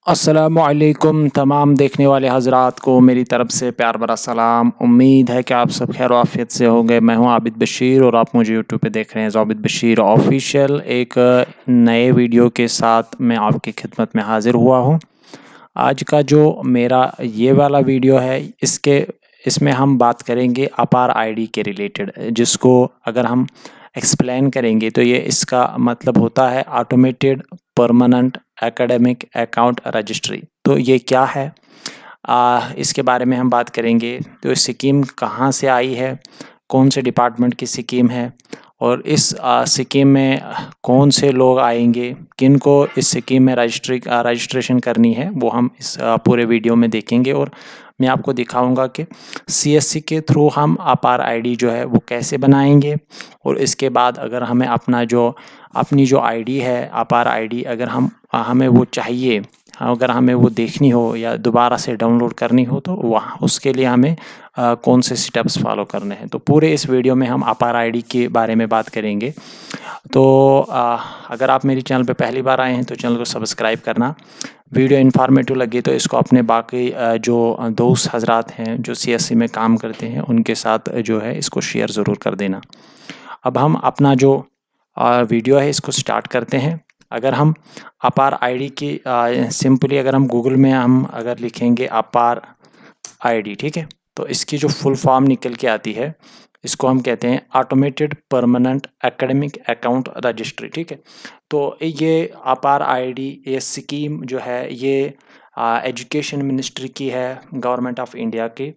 अस्सलामुअलैकुम तमाम देखने वाले हज़रात को मेरी तरफ से प्यार भरा सलाम। उम्मीद है कि आप सब खैर आफियत से होंगे। मैं हूं आबिद बशीर और आप मुझे यूट्यूब पे देख रहे हैं आबिद बशीर ऑफिशियल। एक नए वीडियो के साथ मैं आपकी खिदमत में हाज़िर हुआ हूं। आज का जो मेरा ये वाला वीडियो है इसमें हम बात करेंगे अपार आईडी के रिलेटेड, जिसको अगर हम एक्सप्लेन करेंगे तो ये इसका मतलब होता है automated permanent academic account registry. तो ये क्या है, इसके बारे में हम बात करेंगे। तो ये स्कीम कहाँ से आई है, कौन से डिपार्टमेंट की स्कीम है और इस स्कीम में कौन से लोग आएंगे, किन को इस स्कीम में रजिस्ट्रेशन करनी है, वो हम इस पूरे वीडियो में देखेंगे। और मैं आपको दिखाऊंगा कि सीएससी के थ्रू हम अपार आईडी जो है वो कैसे बनाएंगे। और इसके बाद अगर हमें अपनी जो आईडी है अपार आईडी अगर हमें वो चाहिए, अगर हमें वो देखनी हो या दोबारा से डाउनलोड करनी हो, तो वहाँ उसके लिए हमें कौन से स्टेप्स फॉलो करने हैं। तो पूरे इस वीडियो में हम अपार आईडी के बारे में बात करेंगे। तो अगर आप मेरे चैनल पे पहली बार आए हैं तो चैनल को सब्सक्राइब करना। वीडियो इन्फॉर्मेटिव लगी तो इसको अपने बाकी जो दोस्त हजरात हैं जो सीएससी में काम करते हैं उनके साथ जो है इसको शेयर ज़रूर कर देना। अब हम अपना जो वीडियो है इसको स्टार्ट करते हैं। अगर हम अपार आईडी की सिंपली अगर हम गूगल में हम अगर लिखेंगे अपार आईडी, ठीक है, तो इसकी जो फुल फॉर्म निकल के आती है इसको हम कहते हैं automated permanent academic account registry. ठीक है, तो ये अपार आईडी ये स्कीम जो है ये एजुकेशन मिनिस्ट्री की है, गवर्नमेंट ऑफ इंडिया की।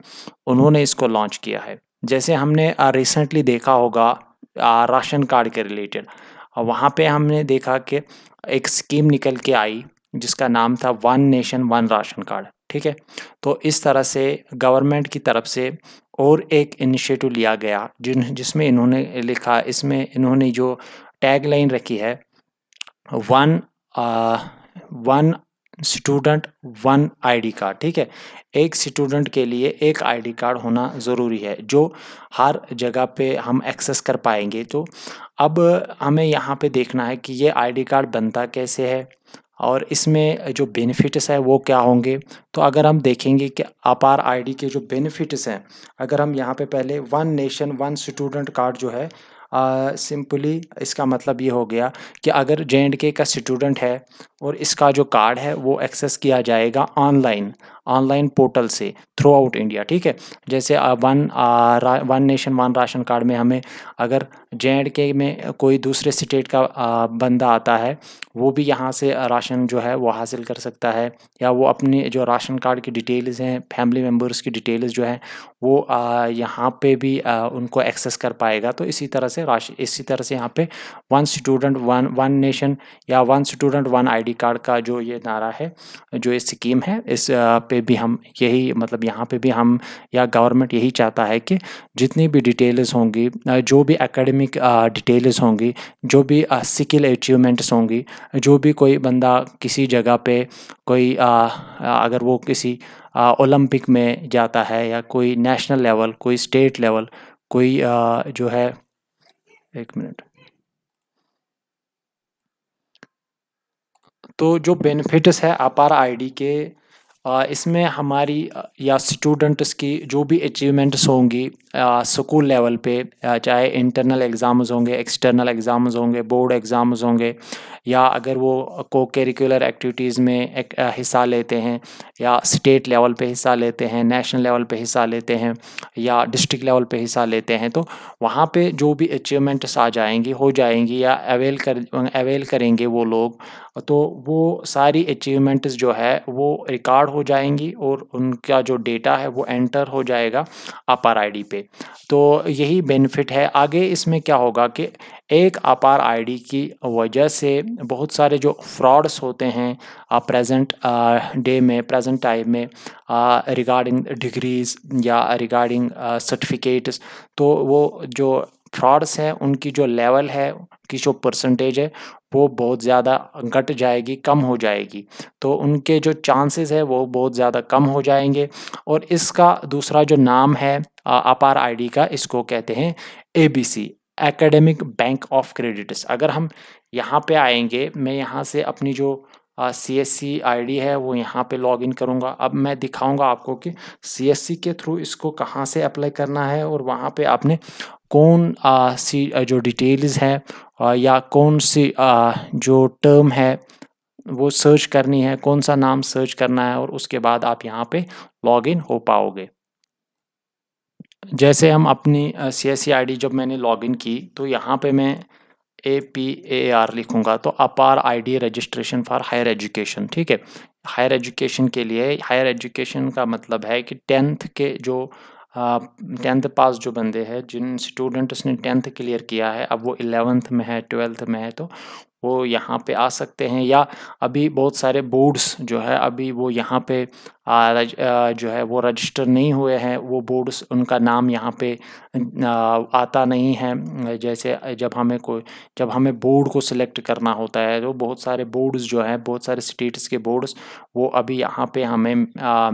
उन्होंने इसको लॉन्च किया है। जैसे हमने रिसेंटली देखा होगा राशन कार्ड के रिलेटेड, वहाँ पे हमने देखा कि एक स्कीम निकल के आई जिसका नाम था one nation one ration card. ठीक है, तो इस तरह से गवर्नमेंट की तरफ से और एक इनिशिएटिव लिया गया जिसमें इन्होंने लिखा, इसमें इन्होंने जो टैग लाइन रखी है one one student one ID card. ठीक है, एक स्टूडेंट के लिए एक आईडी कार्ड होना ज़रूरी है जो हर जगह पे हम एक्सेस कर पाएंगे। तो अब हमें यहाँ पे देखना है कि ये आईडी कार्ड बनता कैसे है और इसमें जो बेनिफिट्स है वो क्या होंगे। तो अगर हम देखेंगे कि अपार आईडी के जो बेनिफिट्स हैं, अगर हम यहाँ पे पहले one nation one student card जो है, सिंपली इसका मतलब ये हो गया कि अगर जे&के का स्टूडेंट है और इसका जो कार्ड है वो एक्सेस किया जाएगा ऑनलाइन पोर्टल से थ्रू आउट इंडिया। ठीक है, जैसे one nation one ration card में हमें अगर जे&के में कोई दूसरे स्टेट का बंदा आता है वो भी यहाँ से राशन जो है वो हासिल कर सकता है, या वो अपनी जो राशन कार्ड की डिटेल्स हैं, फैमिली मेम्बर्स की डिटेल्स जो हैं वो यहाँ पे भी उनको एक्सेस कर पाएगा। तो इसी तरह से यहाँ पे वन स्टूडेंट वन नेशन या one student one ID card का जो ये नारा है, जो ये स्कीम है, इस पे भी हम यही मतलब यहाँ पे भी हम या गवर्नमेंट यही चाहता है कि जितनी भी डिटेल्स होंगी, जो भी एकेडमिक डिटेल्स होंगी, जो भी स्किल अचीवमेंट्स होंगी, जो भी कोई बंदा किसी जगह पे कोई अगर वो किसी ओलंपिक में जाता है या कोई नेशनल लेवल, कोई स्टेट लेवल, कोई जो है, एक मिनट, तो जो बेनिफिट्स है अपार आईडी के, इसमें हमारी या स्टूडेंट्स की जो भी अचीवमेंट्स होंगी स्कूल लेवल पे, चाहे इंटरनल एग्ज़ाम्स होंगे, एक्सटर्नल एग्ज़ाम्स होंगे, बोर्ड एग्ज़ाम्स होंगे, या अगर वो को करिकुलर एक्टिविटीज़ में हिस्सा लेते हैं या स्टेट लेवल पे हिस्सा लेते हैं, नेशनल लेवल पे हिस्सा लेते हैं या डिस्ट्रिक्ट लेवल पे हिस्सा लेते हैं, तो वहाँ पे जो भी अचीवमेंट्स आ जाएंगी हो जाएंगी या अवेल करेंगे वो लोग, तो वो सारी अचीवमेंट्स जो है वो रिकॉर्ड हो जाएंगी और उनका जो डेटा है वो एंटर हो जाएगा अपार आईडी पे। तो यही बेनिफिट है। आगे इसमें क्या होगा कि एक अपार आईडी की वजह से बहुत सारे जो फ्रॉड्स होते हैं प्रेजेंट डे में, प्रेजेंट टाइम में, रिगार्डिंग डिग्रीज या रिगार्डिंग सर्टिफिकेट्स, तो वो जो फ्रॉड्स हैं उनकी जो लेवल है, की जो परसेंटेज है वो बहुत ज़्यादा घट जाएगी, कम हो जाएगी। तो उनके जो चांसेस है वो बहुत ज़्यादा कम हो जाएंगे। और इसका दूसरा जो नाम है अपार आईडी का, इसको कहते हैं ABC, academic bank of credits. अगर हम यहाँ पे आएंगे, मैं यहाँ से अपनी जो CSC आईडी है वो यहाँ पे लॉगिन करूँगा। अब मैं दिखाऊँगा आपको कि CSC के थ्रू इसको कहाँ से अप्लाई करना है और वहाँ पे आपने कौन जो डिटेल्स है या कौन सी जो टर्म है वो सर्च करनी है, कौन सा नाम सर्च करना है और उसके बाद आप यहाँ पे लॉगिन हो पाओगे। जैसे हम अपनी CSC आईडी जब मैंने लॉगिन की तो यहाँ पे मैं APAR लिखूँगा तो APAR ID registration for higher education, ठीक है। हायर एजुकेशन के लिए, हायर एजुकेशन का मतलब है कि 10th के जो 10th पास जो बंदे हैं, जिन स्टूडेंट्स ने 10th क्लियर किया है, अब वो 11th में है, 12th में है, तो वो यहाँ पे आ सकते हैं। या अभी बहुत सारे बोर्ड्स जो है अभी वो यहाँ पे जो है वो रजिस्टर नहीं हुए हैं, वो बोर्ड्स उनका नाम यहाँ पे आता नहीं है। जैसे जब हमें बोर्ड को सिलेक्ट करना होता है तो बहुत सारे बोर्ड्स जो हैं, बहुत सारे स्टेट्स के बोर्ड्स वो अभी यहाँ पे हमें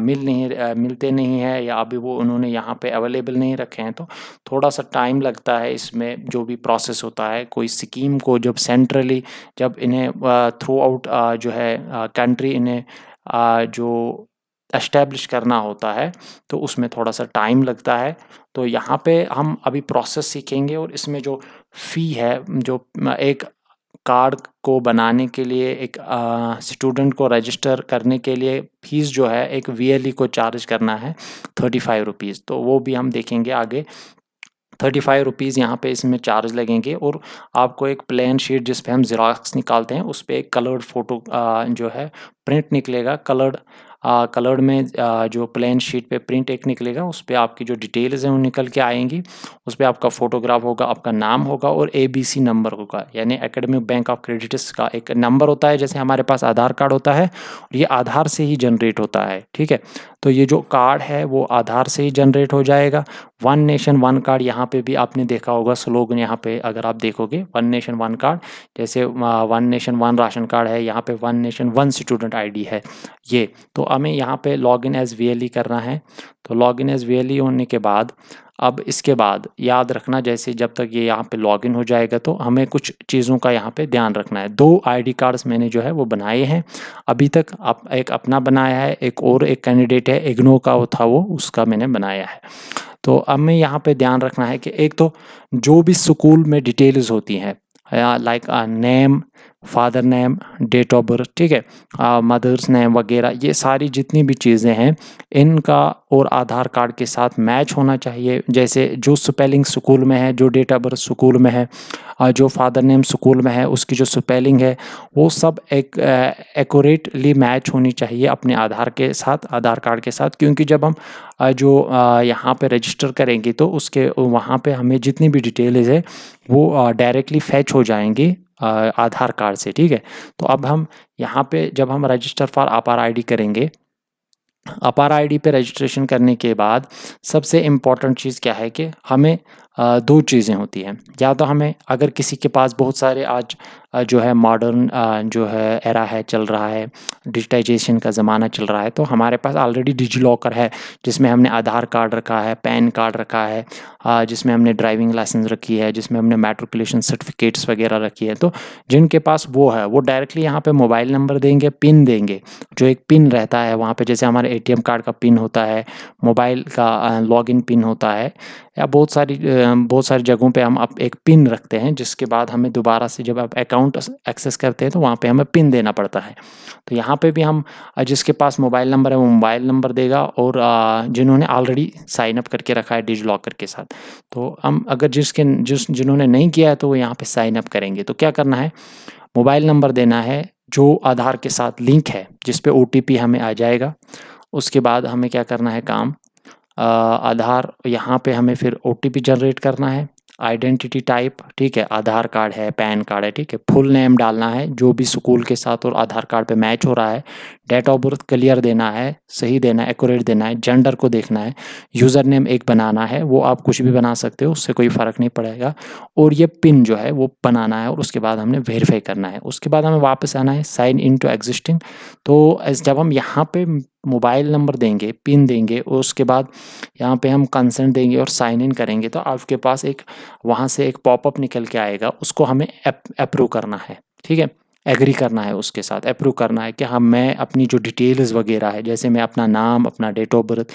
मिलते नहीं हैं या अभी वो उन्होंने यहाँ पे अवेलेबल नहीं रखे हैं। तो थोड़ा सा टाइम लगता है इसमें, जो भी प्रोसेस होता है कोई स्कीम को जब सेंट्रली जब इन्हें थ्रू आउट जो है कंट्री इन्हें जो एस्टेब्लिश करना होता है तो उसमें थोड़ा सा टाइम लगता है। तो यहाँ पे हम अभी प्रोसेस सीखेंगे और इसमें जो फ़ी है, जो एक कार्ड को बनाने के लिए, एक स्टूडेंट को रजिस्टर करने के लिए फ़ीस जो है एक VLE को चार्ज करना है 35 रुपीज़, तो वो भी हम देखेंगे आगे। 35 रुपीज़ यहाँ पे इसमें चार्ज लगेंगे और आपको एक प्लेन शीट जिस पे हम ज़ेरॉक्स निकालते हैं उस पे एक कलर्ड फ़ोटो जो है प्रिंट निकलेगा। कलर्ड में जो प्लेन शीट पे प्रिंट एक निकलेगा, उस पे आपकी जो डिटेल्स हैं वो निकल के आएंगी। उस पे आपका फ़ोटोग्राफ होगा, आपका नाम होगा और ABC नंबर होगा, यानी एकेडमिक बैंक ऑफ क्रेडिट्स का एक नंबर होता है, जैसे हमारे पास आधार कार्ड होता है और ये आधार से ही जनरेट होता है, ठीक है। तो ये जो कार्ड है वो आधार से ही जनरेट हो जाएगा। वन नेशन वन कार्ड, यहाँ पे भी आपने देखा होगा स्लोगन, यहाँ पे अगर आप देखोगे वन नेशन वन कार्ड, जैसे one nation one ration card है, यहाँ पे one nation one student ID है ये। तो हमें यहाँ पे लॉगिन एज VLE करना है। तो लॉगिन एज VLE होने के बाद अब इसके बाद याद रखना, जैसे जब तक ये यहाँ पे लॉगिन हो जाएगा तो हमें कुछ चीज़ों का यहाँ पे ध्यान रखना है। 2 ID कार्ड्स मैंने जो है वो बनाए हैं अभी तक। एक अपना बनाया है, एक कैंडिडेट है इग्नो का वो था, वो उसका मैंने बनाया है। तो अब हमें यहाँ पे ध्यान रखना है कि एक तो जो भी स्कूल में डिटेल्स होती हैं, like name, father name, date of birth, ठीक है, मदर्स नेम वगैरह, ये सारी जितनी भी चीज़ें हैं इनका और आधार कार्ड के साथ मैच होना चाहिए। जैसे जो स्पेलिंग स्कूल में है, जो डेट ऑफ बर्थ स्कूल में है, जो फादर नेम स्कूल में है, उसकी जो स्पेलिंग है वो सब एक एक्यूरेटली मैच होनी चाहिए अपने आधार के साथ, आधार कार्ड के साथ। क्योंकि जब हम यहाँ पे रजिस्टर करेंगे तो उसके वहाँ पे हमें जितनी भी डिटेल्स है वो डायरेक्टली फैच हो जाएंगी आधार कार्ड से, ठीक है। तो अब हम यहाँ पे जब हम रजिस्टर फॉर अपार आईडी करेंगे, अपार आईडी पे रजिस्ट्रेशन करने के बाद सबसे इम्पॉर्टेंट चीज़ क्या है कि हमें 2 चीज़ें होती हैं। या तो हमें, अगर किसी के पास बहुत सारे आज जो है मॉडर्न जो है एरा है, चल रहा है, डिजिटाइजेशन का ज़माना चल रहा है, तो हमारे पास ऑलरेडी डिजी लॉकर है जिसमें हमने आधार कार्ड रखा है, पैन कार्ड रखा है, जिसमें हमने ड्राइविंग लाइसेंस रखी है, जिसमें हमने मैट्रिकुलेशन सर्टिफिकेट्स वगैरह रखी है। तो जिनके पास वो है वो डायरेक्टली यहाँ पे मोबाइल नंबर देंगे, पिन देंगे, जो एक पिन रहता है वहाँ पे, जैसे हमारे ATM कार्ड का पिन होता है, मोबाइल का लॉगिन पिन होता है, या बहुत सारी जगहों पे हम एक पिन रखते हैं, जिसके बाद हमें दोबारा से जब आप अकाउंट एक्सेस करते हैं तो वहाँ पे हमें पिन देना पड़ता है। तो यहाँ पे भी हम जिसके पास मोबाइल नंबर है वो मोबाइल नंबर देगा, और जिन्होंने ऑलरेडी साइन अप करके रखा है डिजी लॉकर के साथ, तो हम अगर जिन्होंने नहीं किया है तो वो यहाँ पे साइन अप करेंगे। तो क्या करना है, मोबाइल नंबर देना है जो आधार के साथ लिंक है, जिस पे OTP हमें आ जाएगा। उसके बाद हमें क्या करना है काम, आधार यहाँ पे हमें फिर OTP जनरेट करना है, आइडेंटिटी टाइप, ठीक है, आधार कार्ड है, पैन कार्ड है, ठीक है, फुल नेम डालना है जो भी स्कूल के साथ और आधार कार्ड पे मैच हो रहा है, डेट ऑफ बर्थ क्लियर देना है, सही देना है, एक्यूरेट देना है, जेंडर को देखना है, यूज़र नेम एक बनाना है, वो आप कुछ भी बना सकते हो, उससे कोई फ़र्क नहीं पड़ेगा, और ये पिन जो है वो बनाना है, और उसके बाद हमने वेरीफाई करना है। उसके बाद हमें वापस आना है साइन इन टू एग्जिस्टिंग। तो जब हम यहाँ पे मोबाइल नंबर देंगे, पिन देंगे, और उसके बाद यहाँ पे हम कंसेंट देंगे और साइन इन करेंगे, तो आपके पास एक वहाँ से एक पॉपअप निकल के आएगा, उसको हमें अप्रूव करना है, ठीक है। एग्री करना है उसके साथ, अप्रूव करना है कि हाँ मैं अपनी जो डिटेल्स वगैरह है, जैसे मैं अपना नाम, अपना डेट ऑफ बर्थ,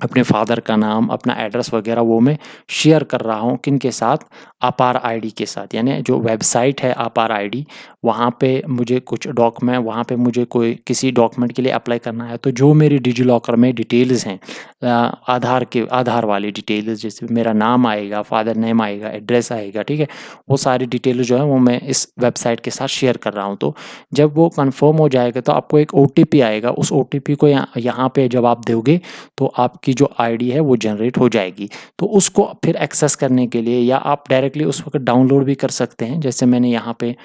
अपने फादर का नाम, अपना एड्रेस वगैरह वो मैं शेयर कर रहा हूँ किन के साथ, अपार आईडी के साथ। यानी जो वेबसाइट है अपार आईडी, वहाँ पे मुझे कुछ डॉक्यूमेंट, वहाँ पे मुझे कोई किसी डॉक्यूमेंट के लिए अप्लाई करना है, तो जो मेरी डिजी लॉकर में डिटेल्स हैं, आधार वाली डिटेल्स, जैसे मेरा नाम आएगा, फादर नेम आएगा, एड्रेस आएगा, ठीक है, वो सारी डिटेल जो है वो मैं इस वेबसाइट के साथ शेयर कर रहा हूँ। तो जब वो कंफर्म हो जाएगा तो आपको एक OTP आएगा, उस OTP को यहाँ पे जब आप दोगे तो आपकी जो आईडी है वो जनरेट हो जाएगी। तो उसको फिर एक्सेस करने के लिए, या आप डायरेक्टली उस वक्त डाउनलोड भी कर सकते हैं, जैसे मैंने यहाँ पे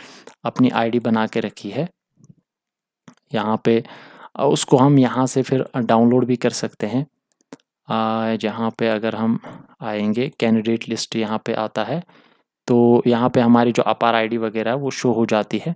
अपनी आईडी बना के रखी है यहाँ पे, उसको हम यहाँ से फिर डाउनलोड भी कर सकते हैं। जहाँ पे अगर हम आएंगे, कैंडिडेट लिस्ट यहाँ पे आता है, तो यहाँ पे हमारी जो अपार आईडी वगैरह है वो शो हो जाती है।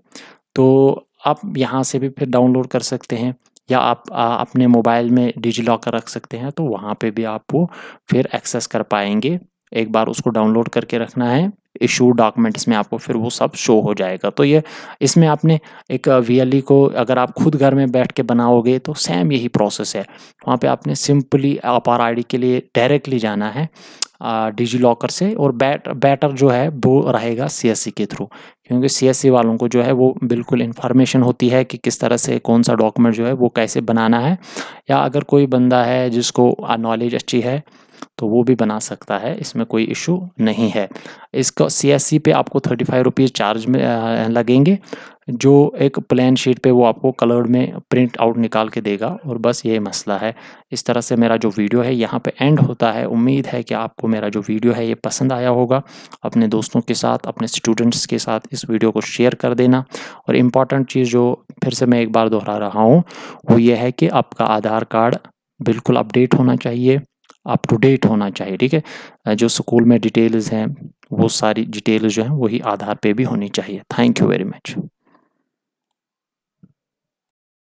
तो आप यहाँ से भी फिर डाउनलोड कर सकते हैं, या आप अपने मोबाइल में डिजी लॉकर रख सकते हैं, तो वहाँ पे भी आप वो फिर एक्सेस कर पाएंगे। एक बार उसको डाउनलोड करके रखना है, इशू डॉक्यूमेंट्स में आपको फिर वो सब शो हो जाएगा। तो ये इसमें आपने एक VLE को अगर आप खुद घर में बैठ के बनाओगे तो सेम यही प्रोसेस है। वहाँ पे आपने सिंपली अपार आईडी के लिए डायरेक्टली जाना है डिजी लॉकर से, और बेटर जो है वो रहेगा CSC के थ्रू, क्योंकि CSC वालों को जो है वो बिल्कुल इन्फॉर्मेशन होती है कि किस तरह से कौन सा डॉक्यूमेंट जो है वो कैसे बनाना है। या अगर कोई बंदा है जिसको नॉलेज अच्छी है तो वो भी बना सकता है, इसमें कोई इशू नहीं है। इसका CSC पे आपको 35 रुपीज़ चार्ज में लगेंगे, जो एक प्लेन शीट पे वो आपको कलर्ड में प्रिंट आउट निकाल के देगा, और बस ये मसला है। इस तरह से मेरा जो वीडियो है यहाँ पे एंड होता है। उम्मीद है कि आपको मेरा जो वीडियो है ये पसंद आया होगा। अपने दोस्तों के साथ, अपने स्टूडेंट्स के साथ इस वीडियो को शेयर कर देना। और इम्पॉर्टेंट चीज़ जो फिर से मैं एक बार दोहरा रहा हूँ वो ये है कि आपका आधार कार्ड बिल्कुल अपडेट होना चाहिए, अप टू डेट होना चाहिए, ठीक है। जो स्कूल में डिटेल्स हैं वो सारी डिटेल्स जो हैं वही आधार पे भी होनी चाहिए। Thank you very much.